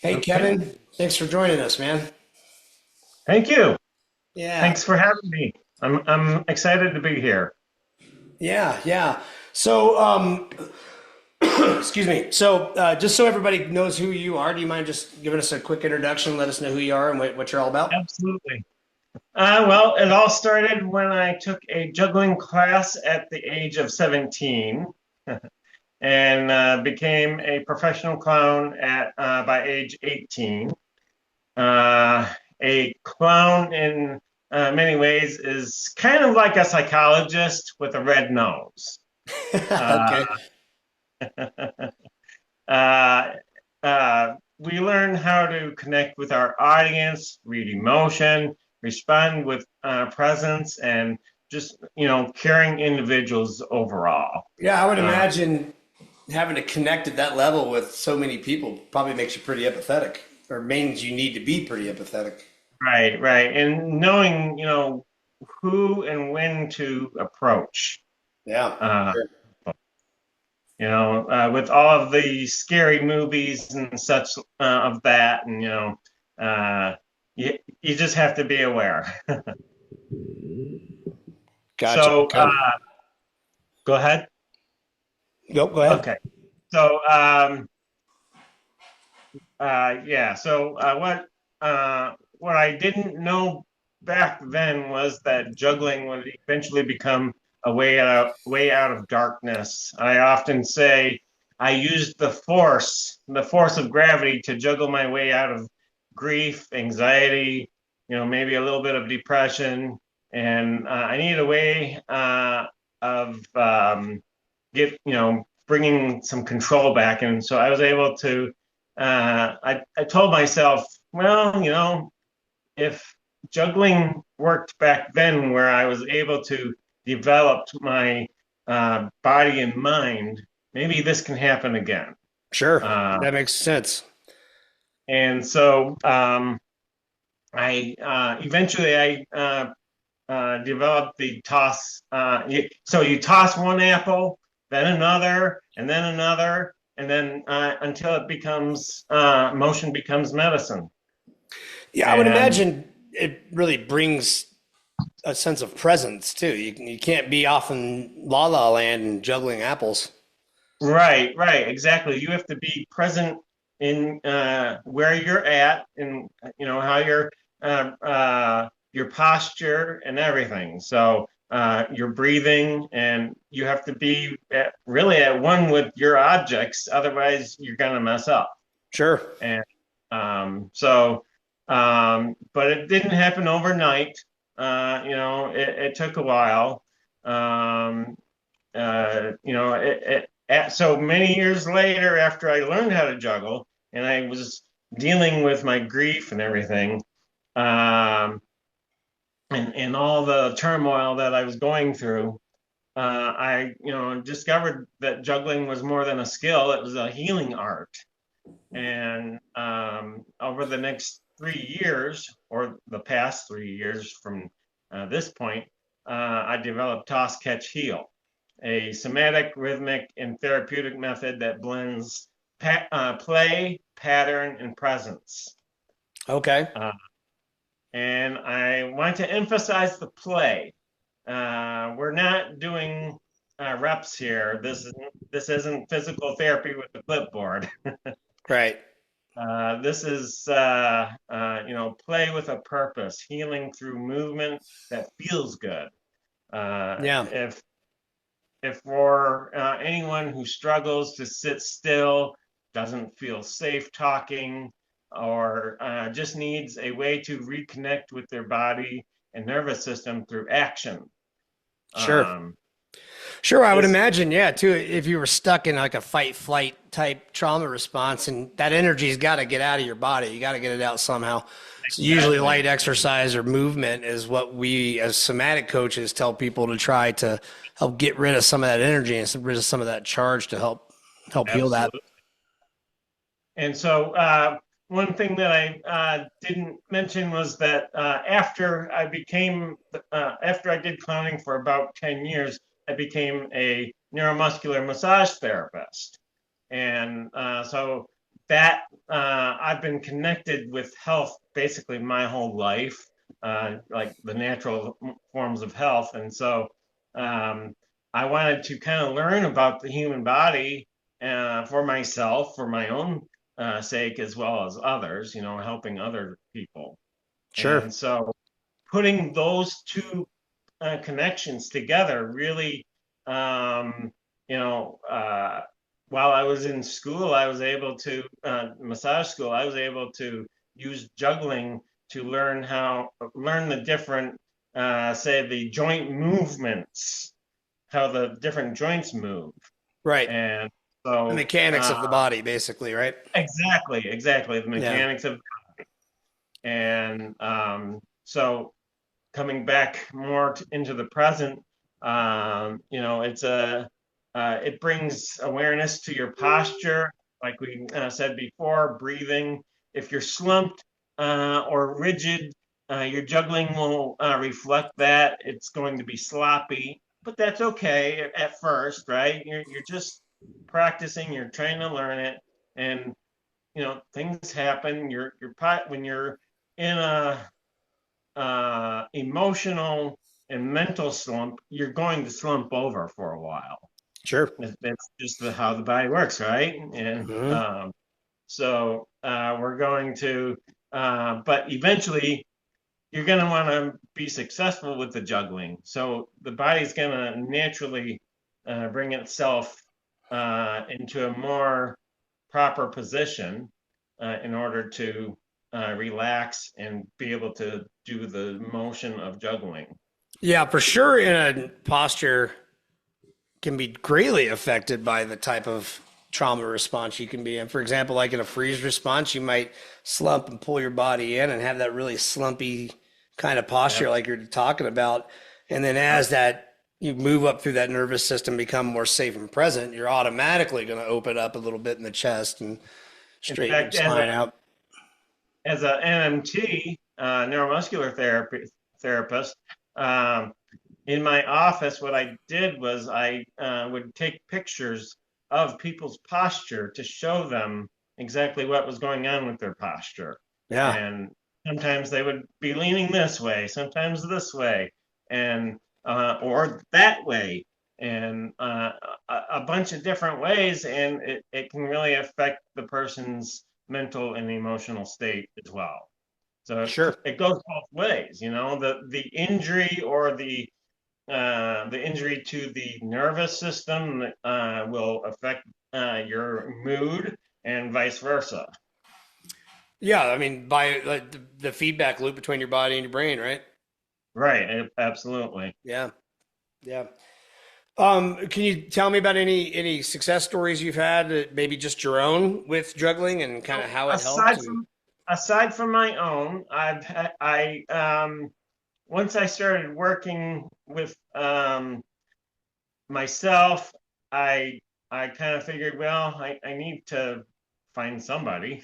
Hey Okay. Kevin, thanks for joining us, man. Thank you. Yeah, Thanks for having me. I'm excited to be here. yeah. So, excuse me. Just so everybody knows who you are, do you mind just giving us a quick introduction? Let us know who you are and what you're all about. Absolutely. Well, it all started when I took a juggling class at the age of 17 and became a professional clown at by age 18. A clown in many ways is kind of like a psychologist with a red nose. Uh, Okay. Uh, we learn how to connect with our audience, read emotion, respond with presence, and just caring individuals overall. Yeah, I would Uh, imagine having to connect at that level with so many people probably makes you pretty empathetic, or means you need to be pretty empathetic. right, right, and knowing who and when to approach. Yeah, Uh, sure. with all of the scary movies and such of that, and uh, you just have to be aware. Gotcha. So Okay. go ahead. Go ahead. Okay. So yeah. So what I didn't know back then was that juggling would eventually become a way out of darkness. I often say I used the force of gravity to juggle my way out of grief, anxiety, maybe a little bit of depression, and I needed a way of bringing some control back. And so I was able to, I told myself, well, if juggling worked back then, where I was able to develop my body and mind, maybe this can happen again. Sure. Uh, That makes sense. and so I eventually developed the toss. So you toss one apple, then another, and then until it becomes motion becomes medicine. Yeah, I would And imagine it really brings a sense of presence too. You can't be off in La La Land and juggling apples. right, right, exactly. You have to be present in where you're at, and how your posture and everything. So your breathing, and you have to be really at one with your objects. Otherwise, you're gonna mess up. Sure. And but it didn't happen overnight. It took a while. Um, so many years later, after I learned how to juggle and I was dealing with my grief and everything, um, and all the turmoil that I was going through, I, discovered that juggling was more than a skill; it was a healing art. And over the next 3 years, or the past 3 years from this point, I developed Toss, Catch, Heal, a somatic, rhythmic, and therapeutic method that blends play, pattern, and presence. Okay. Uh, and I want to emphasize the play. We're not doing reps here. This isn't physical therapy with the clipboard. Right. This is, play with a purpose, healing through movement that feels good. Uh, Yeah. if if for anyone who struggles to sit still, doesn't feel safe talking, or just needs a way to reconnect with their body and nervous system through action, Sure. um, Sure. I would this imagine, yeah, too, if you were stuck in like a fight flight type trauma response and that energy's got to get out of your body, you got to get it out somehow. So usually exactly light exercise or movement is what we as somatic coaches tell people to try to help get rid of some of that energy and rid of some of that charge to help heal that. absolutely. And so, one thing that I didn't mention was that after I did clowning for about 10 years, I became a neuromuscular massage therapist. And so that I've been connected with health basically my whole life, like the natural forms of health. And so I wanted to kind of learn about the human body for myself, for my own sake, as well as others, helping other people. Sure. And so putting those two connections together really, um, you know, uh, while I was in school, I was able to, massage school, I was able to use juggling to learn the different, say, the joint movements, how the different joints move. Right. And The so, mechanics of the body, basically, right? exactly, the Yeah. mechanics of, and so coming back more into the present, it brings awareness to your posture, like we said before, breathing. If you're slumped or rigid, your juggling will reflect that. It's going to be sloppy, but that's okay at first, right? You're just practicing. You're trying to learn it, and things happen. When you're in a emotional and mental slump, you're going to slump over for a while. Sure. That's just how the body works, right? And Hmm. so we're going to, but eventually you're going to want to be successful with the juggling. So the body's going to naturally bring itself into a more proper position in order to relax and be able to do the motion of juggling. Yeah, for sure. In a posture can be greatly affected by the type of trauma response you can be in. For example, like in a freeze response, you might slump and pull your body in and have that really slumpy kind of posture Yep. like you're talking about. And then Yep. as that you move up through that nervous system, become more safe and present, you're automatically going to open up a little bit in the chest and In straighten your fact, spine out. as a NMT, neuromuscular therapist, um, in my office, what I did was I would take pictures of people's posture to show them exactly what was going on with their posture. Yeah, And sometimes they would be leaning this way, sometimes this way, and or that way, and a bunch of different ways, and it can really affect the person's mental and emotional state as well. So sure. it goes both ways, the injury or the injury to the nervous system will affect your mood and vice versa. Yeah, I mean, by like the feedback loop between your body and your brain, right? Right, absolutely. Yeah, yeah. Can you tell me about any success stories you've had, maybe just your own with juggling and kind of So how it helped? And aside from my own, I once I started working with myself, I I kind of figured, well, I need to find somebody.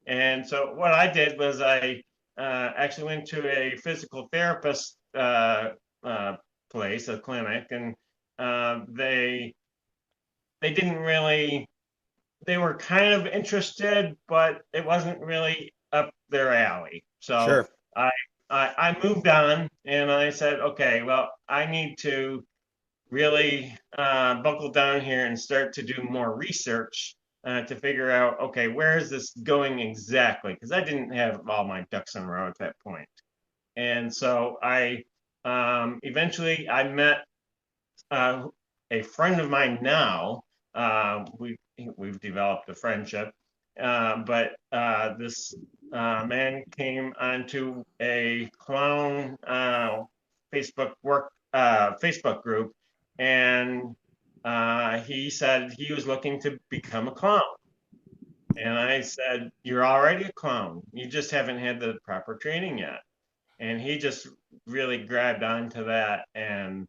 And so what I did was I actually went to a physical therapist uh, place, a clinic, and they didn't really, they were kind of interested, but it wasn't really up their alley. So sure, I I moved on, and I said, okay, well, I need to really buckle down here and start to do more research to figure out, okay, where is this going exactly? Because I didn't have all my ducks in a row at that point. And so I eventually I met uh, a friend of mine now. We've developed a friendship, but this man came onto a clown Facebook group, and he said he was looking to become a clown. And I said, "You're already a clown. You just haven't had the proper training yet." And he just really grabbed onto that, and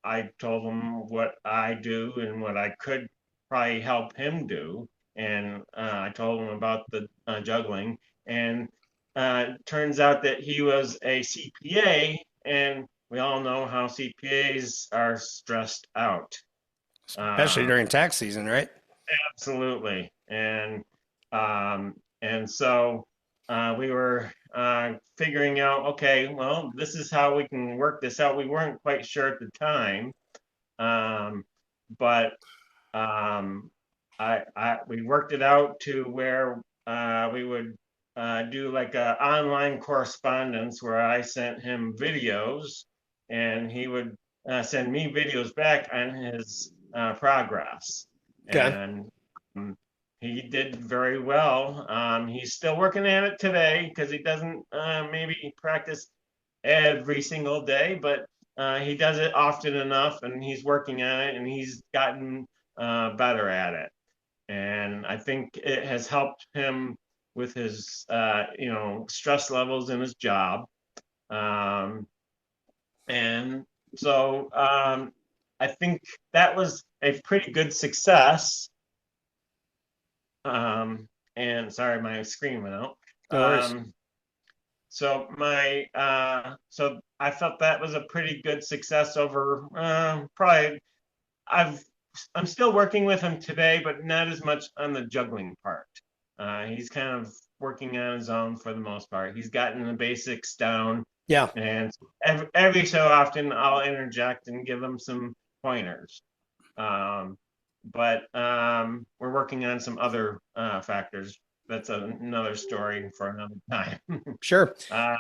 I told him what I do and what I could probably help him do, and I told him about the juggling, and turns out that he was a CPA, and we all know how CPAs are stressed out. especially uh, during tax season, right? Absolutely. And And so we were figuring out, okay, well, this is how we can work this out. We weren't quite sure at the time, um, but um, we worked it out to where we would do like a online correspondence where I sent him videos and he would send me videos back on his progress. Okay. And um, he did very well. He's still working at it today because he doesn't maybe practice every single day, but he does it often enough and he's working on it and he's gotten better at it. And I think it has helped him with his, stress levels in his job. Um, and so I think that was a pretty good success. Um, and sorry, my screen went out. No worries. So I felt that was a pretty good success over probably I've I'm still working with him today, but not as much on the juggling part. He's kind of working on his own for the most part. He's gotten the basics down, Yeah. and every so often I'll interject and give him some pointers. Um, but we're working on some other factors. That's another story for another time. Sure. uh,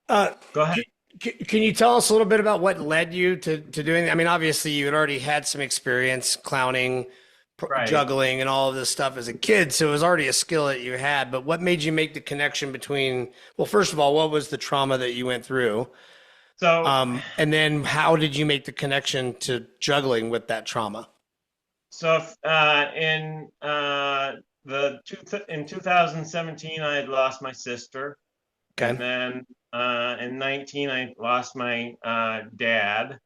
Uh, Go ahead. can you tell us a little bit about what led you to doing that? I mean, obviously, you had already had some experience clowning, Right. juggling, and all of this stuff as a kid, so it was already a skill that you had. But what made you make the connection between, well, first of all, what was the trauma that you went through? So And then how did you make the connection to juggling with that trauma? In 2017, I had lost my sister, and Okay. then in 19, I lost my dad,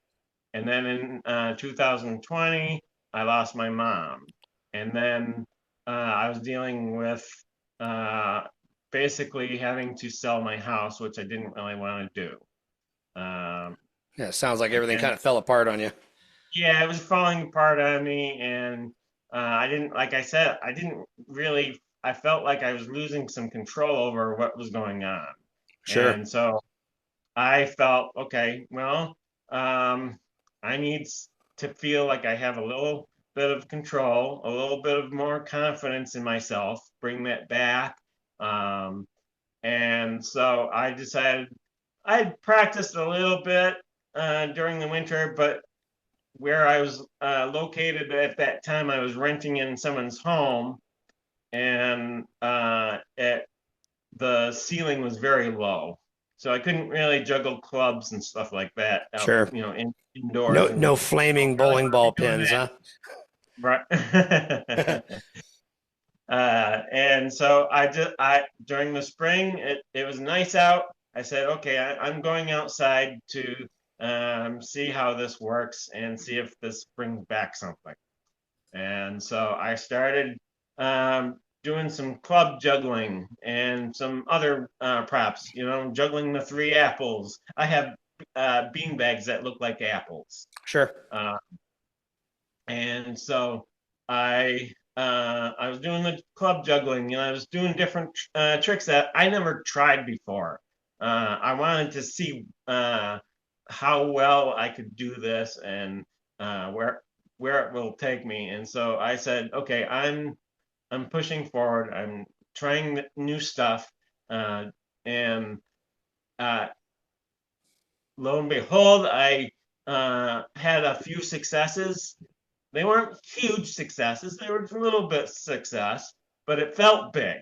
and then in 2020, I lost my mom, and then I was dealing with uh, basically having to sell my house, which I didn't really want to do. Yeah, it sounds like everything And kind of fell apart on you. yeah, it was falling apart on me, and I didn't, like I said, I felt like I was losing some control over what was going on. Sure. And so I felt, okay, well, um, I need to feel like I have a little bit of control, a little bit of more confidence in myself, bring that back. Um, and so I decided I'd practiced a little bit during the winter, but where I was located at that time, I was renting in someone's home, and the ceiling was very low, so I couldn't really juggle clubs and stuff like that out, Sure. indoors, No, and no don't flaming really bowling want to ball be doing pins, huh? that, right? And so I during the spring, it was nice out. I said, okay, I'm going outside to see how this works and see if this brings back something. And so I started doing some club juggling and some other props, juggling the three apples. I have bean bags that look like apples. Sure. Uh, and so I was doing the club juggling and I was doing different tricks that I never tried before. I wanted to see how well I could do this and where it will take me. And so I said, okay, I'm pushing forward. I'm trying new stuff, uh, and uh, lo and behold, I had a few successes. They weren't huge successes. They were a little bit success, but it felt big.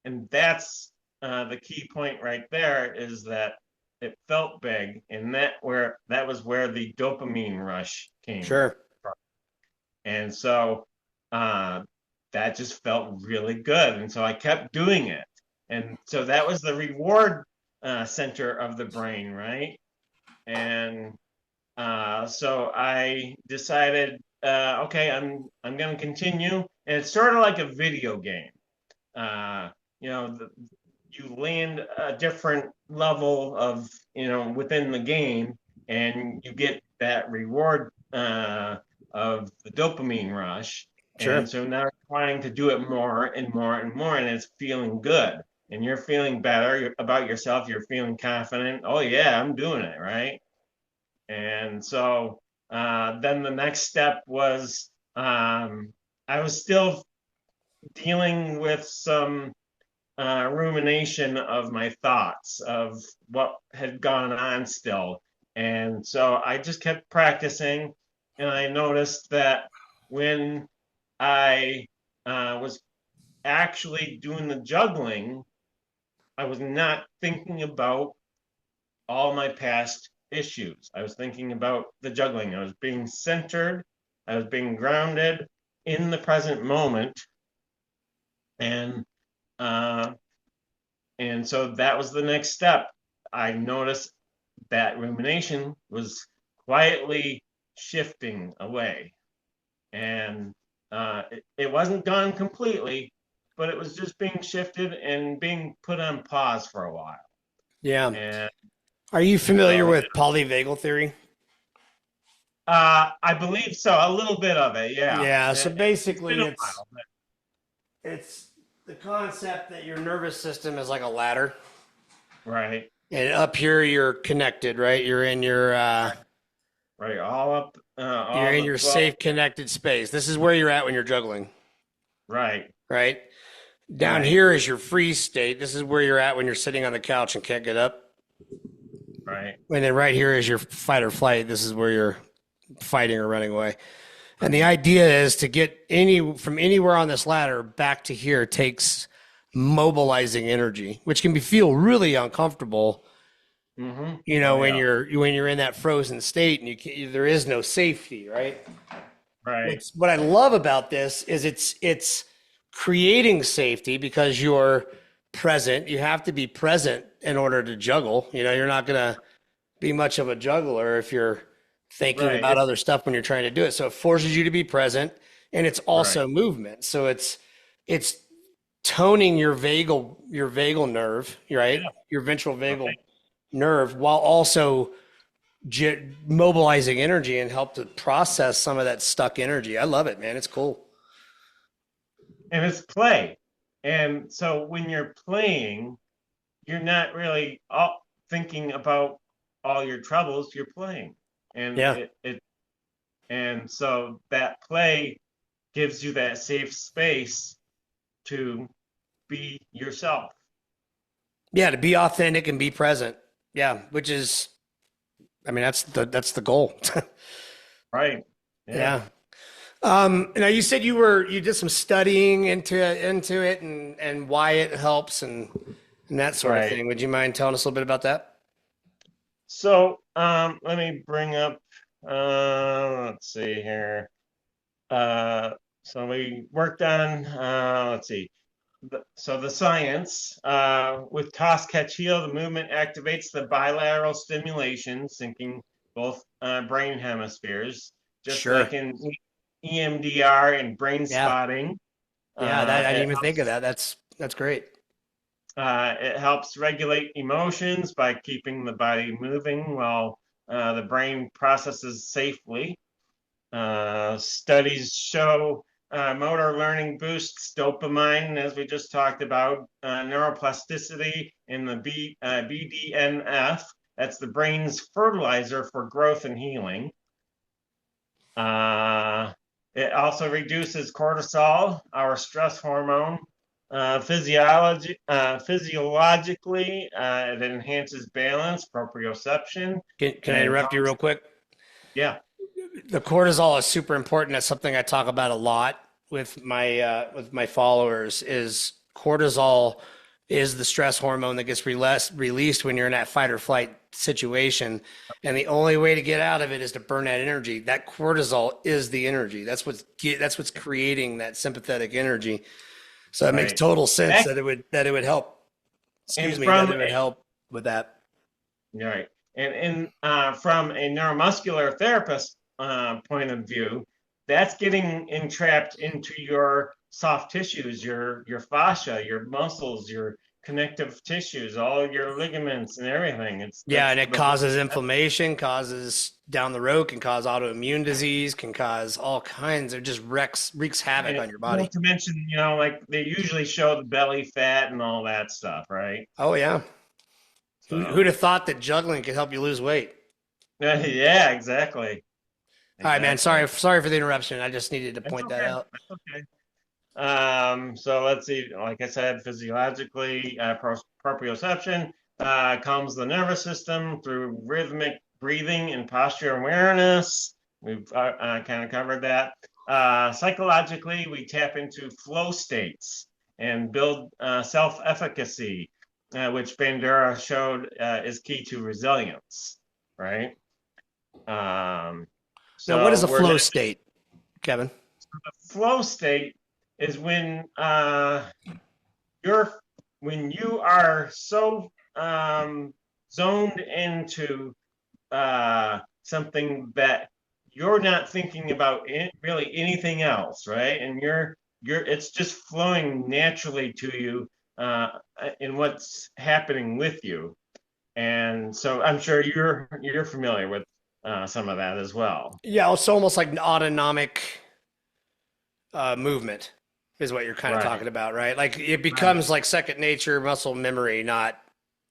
And that's the key point right there is that it felt big, and that was where the dopamine rush came Sure. from. And so uh, that just felt really good. And so I kept doing it. And so that was the reward center of the brain, right? And so I decided, okay, I'm going to continue, and it's sort of like a video game. Uh, you know, the, you land a different level of, within the game, and you get that reward of the dopamine rush. And Sure. so now you're trying to do it more and more and more, and it's feeling good. And you're feeling better about yourself. You're feeling confident. Oh, yeah, I'm doing it, right? And so then the next step was I was still dealing with some rumination of my thoughts of what had gone on still. And so I just kept practicing, and I noticed that when I was actually doing the juggling, I was not thinking about all my past issues. I was thinking about the juggling. I was being centered, I was being grounded in the present moment. And uh, and so that was the next step. I noticed that rumination was quietly shifting away. And it wasn't gone completely, but it was just being shifted and being put on pause for a while. Yeah. And Are you familiar so with polyvagal theory? I believe so, a little bit of it, yeah. Yeah. So It's been basically, a it's while, but it's the concept that your nervous system is like a ladder, right, and up here you're connected, right? right, all up, You're all in the your 12, safe connected space. This is where you're at when you're juggling, right, right? Down right, here is your freeze state. This is where you're at when you're sitting on the couch and can't get up. right, And then right here is your fight or flight. This is where you're fighting or running away. And the idea is to get from anywhere on this ladder back to here takes mobilizing energy, which can feel really uncomfortable. mm-hmm, You know, oh yeah, when you're in that frozen state and there is no safety, right? right, What I love about this is it's creating safety because you're present. You have to be present in order to juggle. You know, you're not gonna be much of a juggler if you're thinking right, about other stuff when you're trying to do it. So it forces you to be present, and it's right, also movement. So it's toning your vagal nerve, right? Your ventral vagal right. nerve, while also mobilizing energy and help to process some of that stuck energy. I love it, man. It's cool. And it's play. And so when you're playing, you're not really thinking about all your troubles, you're playing. And Yeah. and so that play gives you that safe space to be yourself. Yeah, to be authentic and be present. Yeah, which is I mean that's the goal. Right. Yeah. Yeah. Now you said you did some studying into it and why it helps and that sort of Right. thing. Would you mind telling us a little bit about that? So let me bring up let's see here. Uh so we worked on let's see. So the science with toss catch heel, the movement activates the bilateral stimulation, syncing both brain hemispheres, just Sure. like in EMDR and brain Yeah. spotting. Yeah. That I didn't It even think of helps. that. That's great. It helps regulate emotions by keeping the body moving while the brain processes safely. Studies show motor learning boosts dopamine, as we just talked about, neuroplasticity in the BDNF. That's the brain's fertilizer for growth and healing. Uh, it also reduces cortisol, our stress hormone. Physiologically, it enhances balance, proprioception, Can I and interrupt you helps. real quick? Yeah, The cortisol is super important. That's something I talk about a lot with my followers. Is cortisol is the stress hormone that gets released when you're in that fight or flight situation, and the only way to get out of it is to burn that energy. That cortisol is the energy. That's what's creating that sympathetic energy. So it makes right. total sense Back that it would help. Excuse and me, that from it would help with that. right. And from a neuromuscular therapist point of view, that's getting entrapped into your soft tissues, your fascia, your muscles, your connective tissues, all your ligaments and everything. It's Yeah, that's and it the whole. causes inflammation, causes down the road, can cause autoimmune disease, can cause all kinds of just wreaks havoc And on your not body. to mention, like they usually show the belly fat and all that stuff, right? Oh yeah. Who'd So, have thought that juggling could help you lose weight? yeah, exactly, All right, man. exactly. Sorry for the interruption. I just needed to That's point that okay. out. That's okay. So let's see. Like I said, physiologically, proprioception calms the nervous system through rhythmic breathing and posture awareness. We've kind of covered that. Psychologically, we tap into flow states and build self-efficacy, which Bandura showed is key to resilience, right? Um, Now, what is so a we're flow not state, Kevin? flow state is you're when you are so zoned into something that you're not thinking about really anything else, right? And you're it's just flowing naturally to you in what's happening with you. And so I'm sure you're familiar with some of that as well. Yeah, it's almost like an autonomic movement is what you're kind of Right. talking about, right? Like it Right. becomes like second nature, muscle memory, not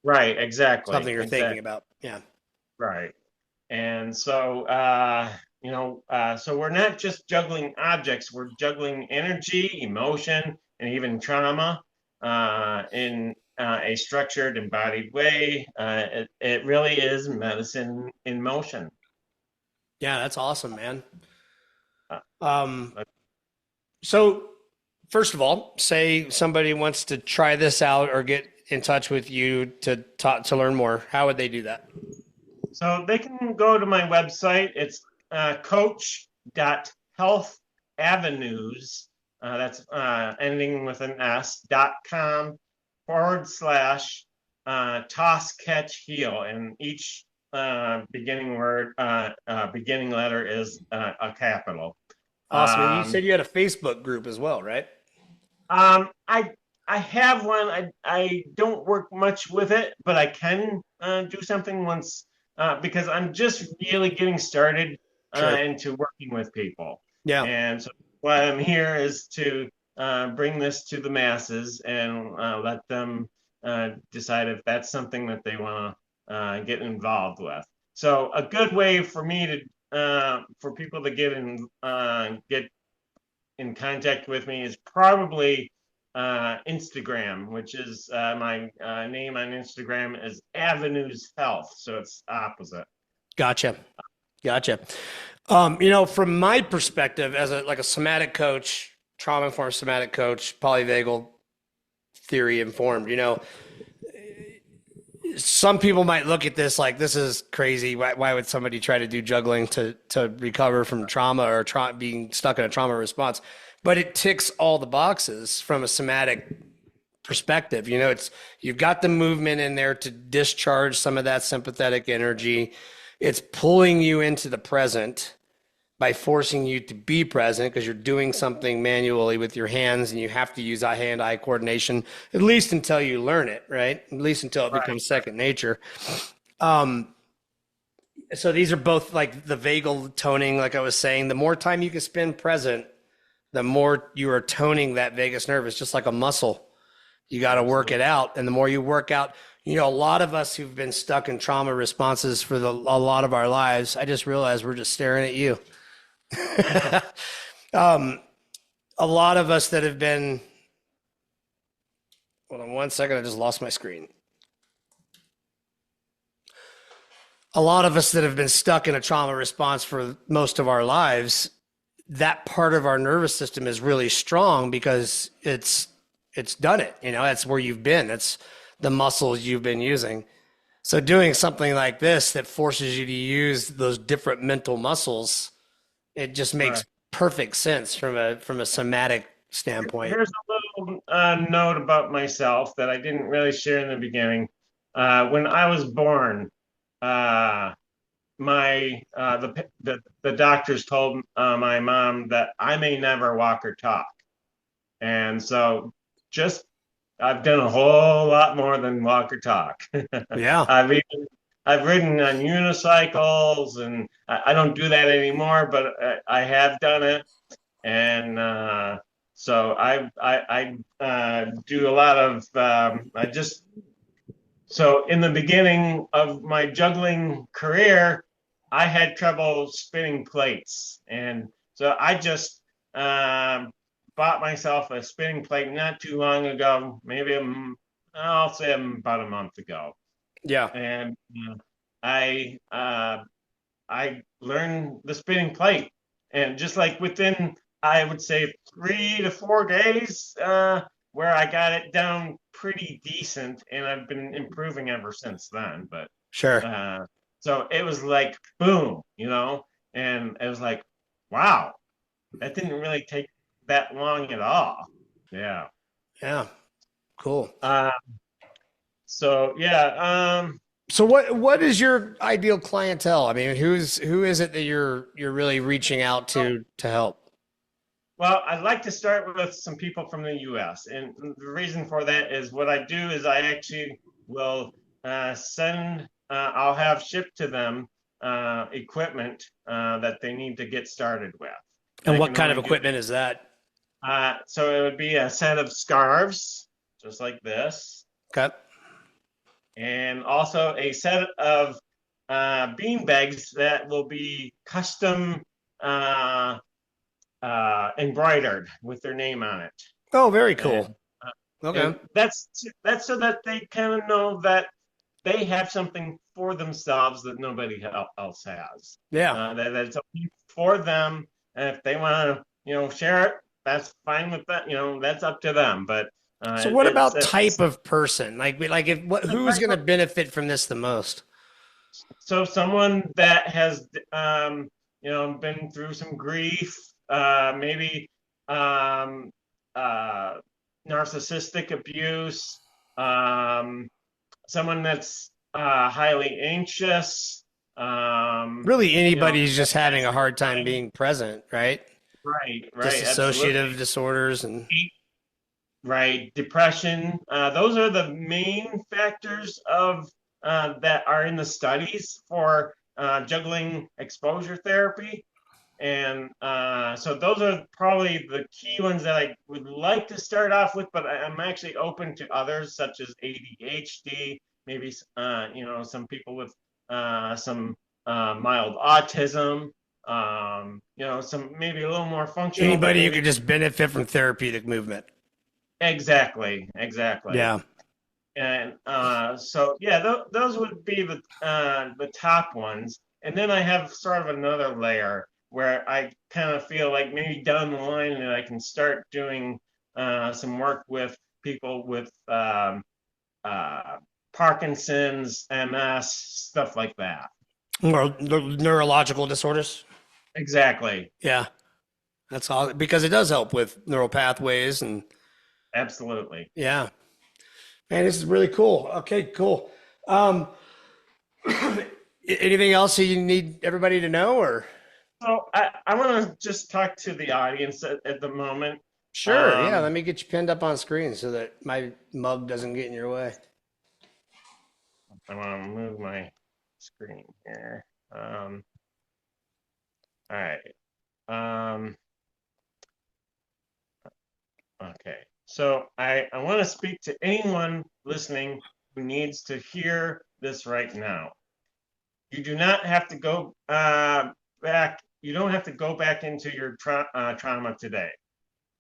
Right. Exactly. something you're thinking Exactly. about. Yeah. Right. And so, so we're not just juggling objects, we're juggling energy, emotion, and even trauma in a structured, embodied way. It really is medicine in motion. Yeah, that's awesome, man. Uh, Um, so first of all, say somebody wants to try this out or get in touch with you to talk to learn more. How would they do that? so they can go to my website. It's coach.healthavenues. That's ending with an s.com/toss catch heal. And each beginning letter is a capital. Awesome. And you Um, said you had a Facebook group as well, right? um, I I have one. I don't work much with it, but I can do something once because I'm just really getting started Sure. into working with people, Yeah. and so what I'm here is to bring this to the masses and let them decide if that's something that they want to get involved with. So a good way for me to for people to get in contact with me is probably Instagram, which is my name on Instagram is Avenues Health. So it's opposite. Gotcha. Gotcha. From my perspective as a somatic coach, trauma informed somatic coach, polyvagal theory informed, some people might look at this like this is crazy. Why would somebody try to do juggling to recover from trauma or being stuck in a trauma response? But it ticks all the boxes from a somatic perspective. It's you've got the movement in there to discharge some of that sympathetic energy. It's pulling you into the present by forcing you to be present because you're doing something manually with your hands and you have to use hand-eye coordination at least until you learn it, right? At least until it Right, becomes right, second nature. So these are both like the vagal toning, like I was saying. The more time you can spend present, the more you are toning that vagus nerve. It's just like a muscle. You got to work absolutely. it out. And the more you work out, a lot of us who've been stuck in trauma responses for a lot of our lives, I just realized we're just staring at you. A lot of us that have been, hold on one second, I just lost my screen. A lot of us that have been stuck in a trauma response for most of our lives, that part of our nervous system is really strong because it's done it. That's where you've been. That's the muscles you've been using. So doing something like this that forces you to use those different mental muscles, it just Right. makes perfect sense from a somatic standpoint. Here's a little note about myself that I didn't really share in the beginning. When I was born, uh, my the doctors told my mom that I may never walk or talk, and so just I've done a whole lot more than walk or talk. Yeah, I've even I've ridden on unicycles, and I don't do that anymore, but I have done it, and so I do a lot of I just so in the beginning of my juggling career, I had trouble spinning plates, and so I just um, bought myself a spinning plate not too long ago, maybe I'll say about a month ago, yeah, and I I learned the spinning plate, and just like within, I would say 3 to 4 days, where I got it down pretty decent, and I've been improving ever since then. But sure. uh, so it was like boom, and it was like, wow, that didn't really take that long at all. Yeah. Yeah, cool. Uh, so yeah, So what is your ideal clientele? I mean, who is it that you're really reaching out to help? Well, I'd like to start with some people from the US. And the reason for that is what I do is I actually will I'll have shipped to them equipment that they need to get started with. And And I what can kind of only do equipment is that? so it would be a set of scarves, just like this, Okay. and also a set of bean bags that will be custom uh, embroidered with their name on it, Oh, very and cool. uh, Okay. and that's so that they kind of know that they have something for themselves that nobody else has. Yeah. That it's only for them, and if they want to, share it, that's fine with that. That's up to them. But So what it's about type of person? Like if what a who's type going to of benefit from this the most? so someone that has been through some grief, maybe um, uh, narcissistic abuse, um, someone that's highly anxious, Really anybody who's that just having has a hard time anxiety. being present, right? Right, Dissociative absolutely. disorders and Right, depression. Those are the main factors of that are in the studies for juggling exposure therapy. And so those are probably the key ones that I would like to start off with, but I'm actually open to others such as ADHD, maybe some people with some mild autism, some maybe a little more functional, but anybody who maybe could just benefit from therapeutic movement. exactly. Yeah. And so yeah, those would be the top ones. And then I have sort of another layer where I kind of feel like maybe down the line that I can start doing some work with people with uh, Parkinson's, MS, stuff like that. Or neurological disorders. Exactly. Yeah. That's all because it does help with neural pathways and Absolutely. yeah. Man, this is really cool. Okay, cool. Um, anything else you need everybody to know or? So I want to just talk to the audience at the moment. Sure. Yeah. Um, Let me get you pinned up on screen so that my mug doesn't get in your way. I want to move my screen here. All right. Um, okay. So I want to speak to anyone listening who needs to hear this right now. You do not have to go back. You don't have to go back into your trauma today.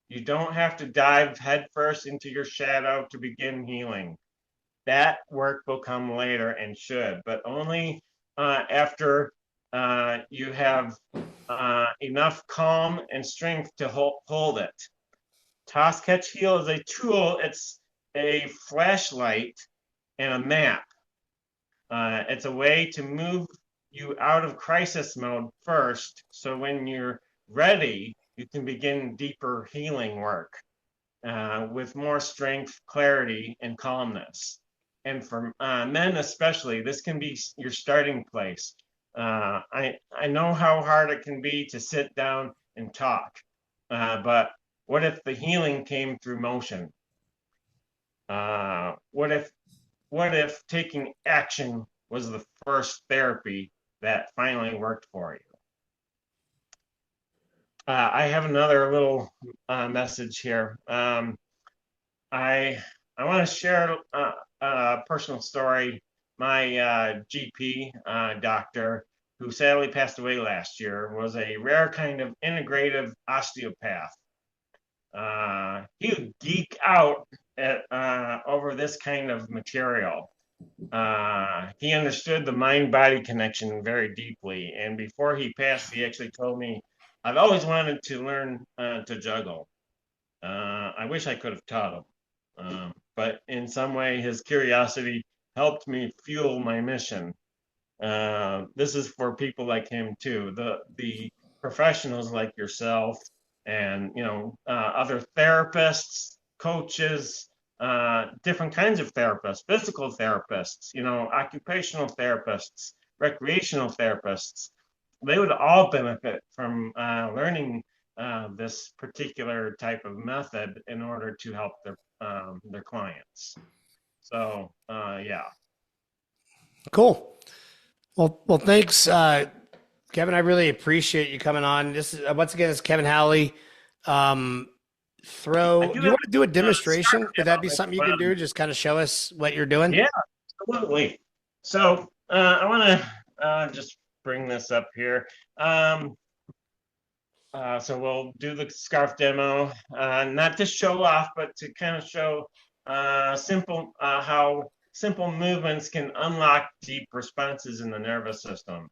You don't have to dive headfirst into your shadow to begin healing. That work will come later and should, but only after you have enough calm and strength to hold it. Toss, catch, heal is a tool. It's a flashlight and a map. It's a way to move you out of crisis mode first, so when you're ready, you can begin deeper healing work with more strength, clarity, and calmness. And for men especially, this can be your starting place. I know how hard it can be to sit down and talk, but what if the healing came through motion? What if taking action was the first therapy that finally worked for you? I have another little message here. I I want to share a personal story. My GP doctor, who sadly passed away last year, was a rare kind of integrative osteopath. He would geek out over this kind of material. He understood the mind body connection very deeply. And before he passed, he actually told me, I've always wanted to learn to juggle. I wish I could have taught him. But in some way, his curiosity helped me fuel my mission. This is for people like him too. The professionals like yourself, and other therapists, coaches, different kinds of therapists, physical therapists, occupational therapists, recreational therapists. They would all benefit from learning this particular type of method in order to help their clients. So yeah. Cool. Well, thanks, Kevin. I really appreciate you coming on. This is once again, it's Kevin Howley. Um, I throw. do Do you have want to do a a scarf demonstration? Would that be demo. something you can do? Just kind of show us what you're doing. Yeah, absolutely. So I want to just bring this up here. Um, so we'll do the scarf demo, not to show off, but to kind of show how simple movements can unlock deep responses in the nervous system.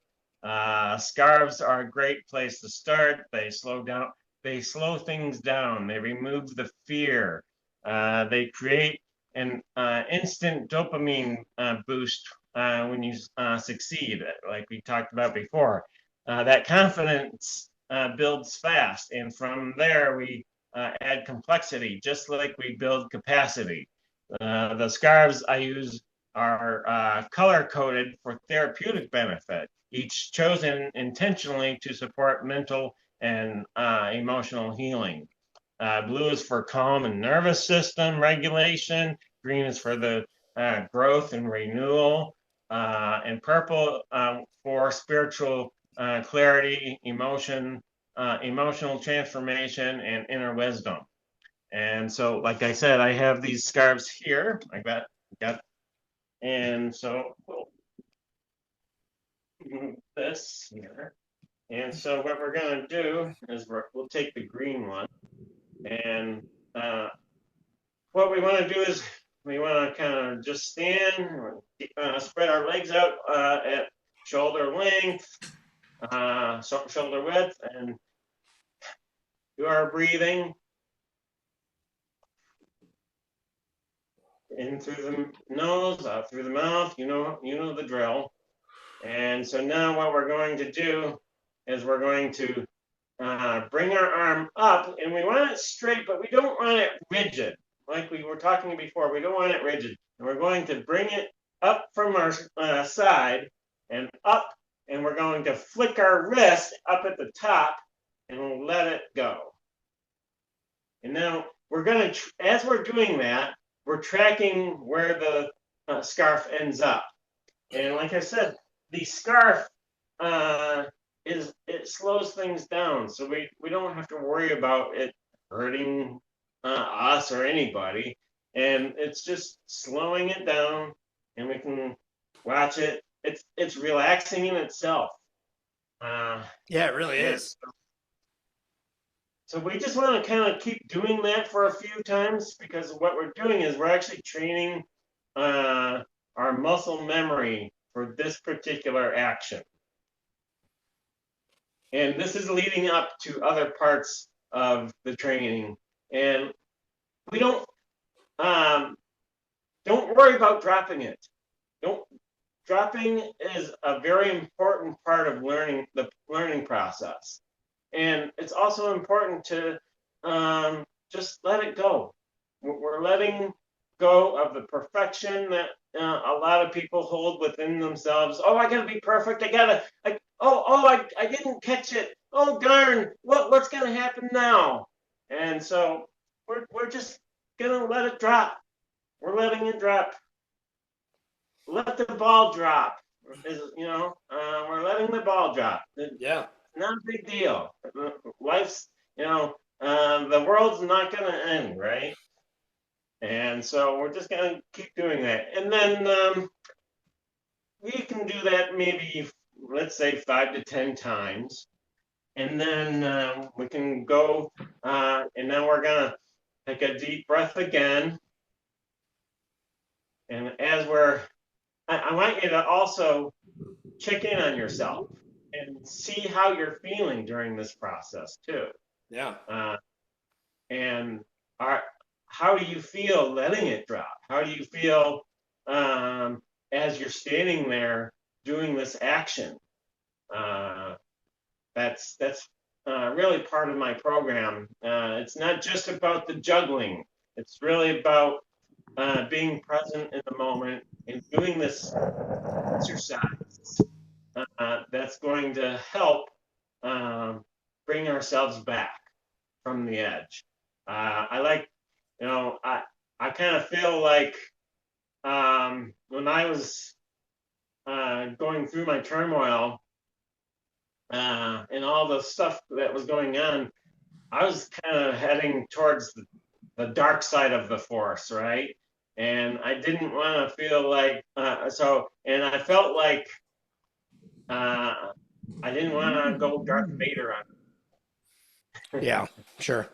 Scarves are a great place to start. They slow things down. They remove the fear. They create an instant dopamine boost when you succeed, like we talked about before. That confidence builds fast. And from there, we add complexity, just like we build capacity. The scarves I use are color coded for therapeutic benefit, each chosen intentionally to support mental and emotional healing. Blue is for calm and nervous system regulation. Green is for the growth and renewal. And purple for spiritual clarity, emotional transformation, and inner wisdom. And so, like I said, I have these scarves here. And so we'll move this here. And so what we're going to do is we'll take the green one, and what we want to do is we want to kind of just stand, spread our legs out at shoulder length, shoulder width, and do our breathing in through the nose, out through the mouth. You know the drill. And so now what we're going to do is we're going to bring our arm up, and we want it straight, but we don't want it rigid. Like we were talking before, we don't want it rigid. And we're going to bring it up from our side and up, and we're going to flick our wrist up at the top, and we'll let it go. And now we're going to, as we're doing that, we're tracking where the scarf ends up. And like I said, the scarf it slows things down, so we don't have to worry about it hurting us or anybody, and it's just slowing it down, and we can watch it. It's relaxing in itself. Yeah, it really And is. so we just want to kind of keep doing that for a few times, because what we're doing is we're actually training our muscle memory for this particular action. And this is leading up to other parts of the training. And we don't worry about dropping it. Don't Dropping is a very important part of the learning process. And it's also important to just let it go. We're letting go of the perfection that a lot of people hold within themselves. Oh, I gotta be perfect. I didn't catch it. Oh darn, what's gonna happen now? And so we're just gonna let it drop. we're letting it drop. Let the ball drop. We're letting the ball drop. It's Yeah. not a big deal. Life's, the world's not going to end, right? And so we're just going to keep doing that. And then we can do that maybe, let's say, 5 to 10 times. And then we can go, and then we're going to take a deep breath again. And I want you to also check in on yourself and see how you're feeling during this process too. Yeah. And are how do you feel letting it drop? How do you feel as you're standing there doing this action? That's really part of my program. It's not just about the juggling. It's really about being present in the moment and doing this exercise that's going to help bring ourselves back from the edge. I like, I kind of feel like when I was going through my turmoil and all the stuff that was going on, I was kind of heading towards the dark side of the force, right? And I didn't want to feel like and I felt like I didn't want to go Darth Vader on, Yeah. Sure.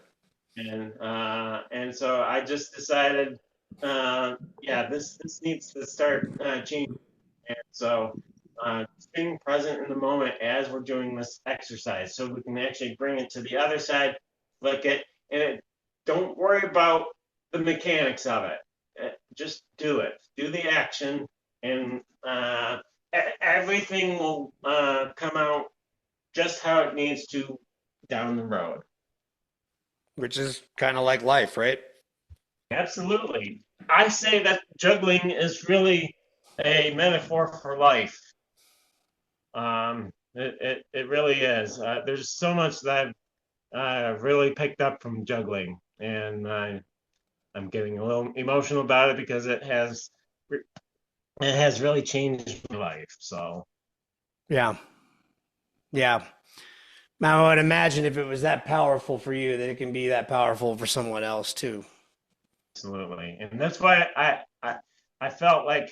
and so I just decided, yeah, this needs to start changing. And so just being present in the moment as we're doing this exercise, so we can actually bring it to the other side, flick it, don't worry about the mechanics of it. Just do it. Do the action, and everything will come out just how it needs to down the road. Which is kind of like life, right? Absolutely. I say that juggling is really a metaphor for life. It really is. There's so much that I've really picked up from juggling, and I'm getting a little emotional about it because it has really changed my life. So Yeah. Yeah. I would imagine if it was that powerful for you, that it can be that powerful for someone else too. absolutely, and that's why I felt like,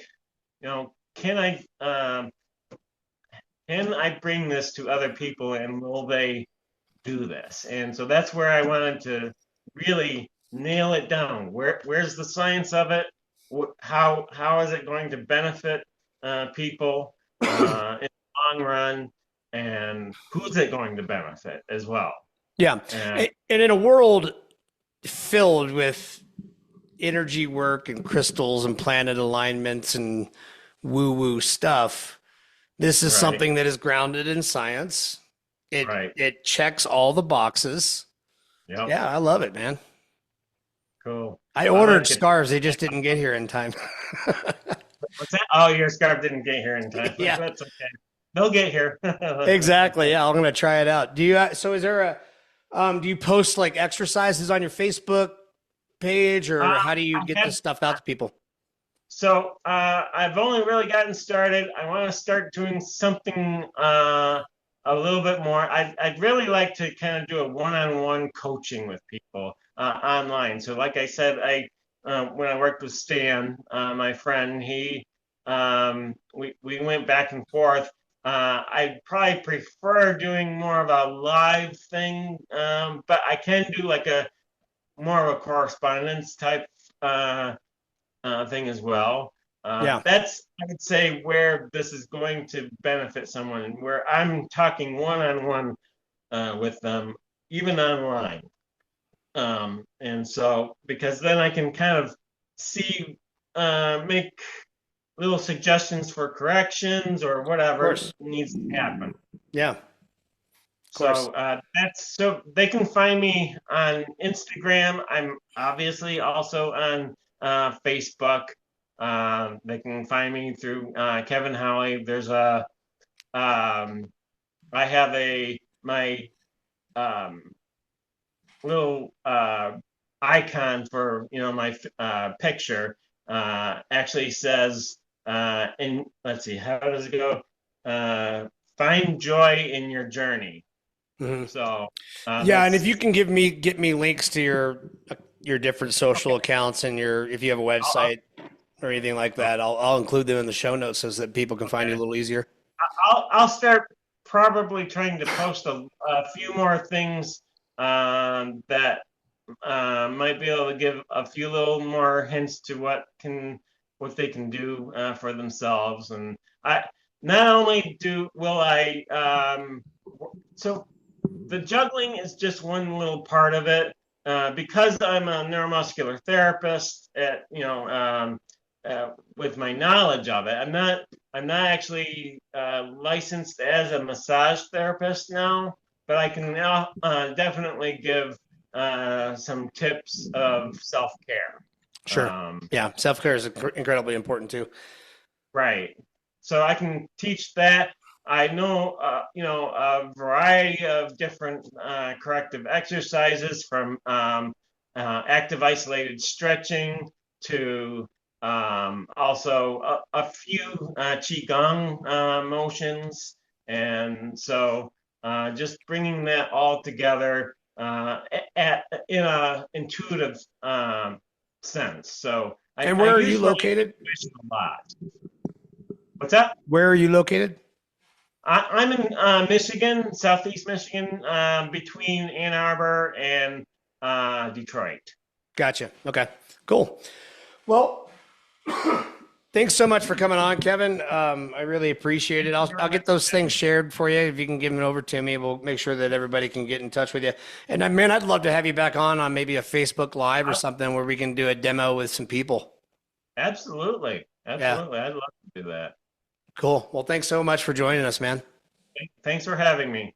can I bring this to other people, and will they do this? And so that's where I wanted to really nail it down. Where's the science of it? How is it going to benefit people in the long run? And who's it going to benefit as well? Yeah. And And in a world filled with energy work and crystals and planet alignments and woo woo stuff, this is right, something that is grounded in science. right, It checks all the boxes. yep, Yeah, I love it, man. cool. I I ordered like it. scarves, they just didn't get here in time. What's that? Oh, your scarf didn't get here in time. Yeah, That's okay. They'll get here. exactly. Yeah, I'm gonna try it out. Do you? So is there a? Do you post like exercises on your Facebook page, or how do you I get have this stuff out to people? So I've only really gotten started. I want to start doing something a little bit more. I'd really like to kind of do a one-on-one coaching with people online. So, like I said, when I worked with Stan, my friend, we went back and forth. I'd probably prefer doing more of a live thing, but I can do like a more of a correspondence type. Thing as well. Yeah, That's, I would say, where this is going to benefit someone, where I'm talking one on one with them, even online. And so, because then I can kind of see, make little suggestions for corrections or of whatever course. needs to happen. Yeah, of course. So that's so they can find me on Instagram. I'm obviously also on Facebook. They can find me through Kevin Howely. I have my um, little icon for my picture. actually says, in let's see, how does it go? Find joy in your journey. Mhm. So Yeah, and if you can get me links to your different social accounts and your if you have a I'll, website or anything like that, I'll include them in the show notes so that people can find you a okay. little easier. I'll start probably trying to post a few more things that might be able to give a few little more hints to what they can do for themselves. And I not only do will I so the juggling is just one little part of it. Because I'm a neuromuscular therapist, with my knowledge of it, I'm not actually licensed as a massage therapist now, but I can now definitely give some tips of self care. Sure. Yeah, self care is incredibly important too. Right. So I can teach that. I know, a variety of different corrective exercises from active isolated stretching to also a few qigong motions. And so just bringing that all together in a intuitive sense. So And I where are you use my located? intuition a lot. What's that? Where are you located? I'm in Michigan, Southeast Michigan, between Ann Arbor and Detroit. Gotcha. Okay. Cool. Well, thanks so much for coming on, Kevin. I really appreciate it. I'll get those things shared for you. If you can give them over to me, we'll make sure that everybody can get in touch with you. And man, I'd love to have you back on maybe a Facebook Live or something where we can do a demo with some people. Absolutely. Yeah. Absolutely. I'd love to do that. Cool. Well, thanks so much for joining us, man. Thanks for having me.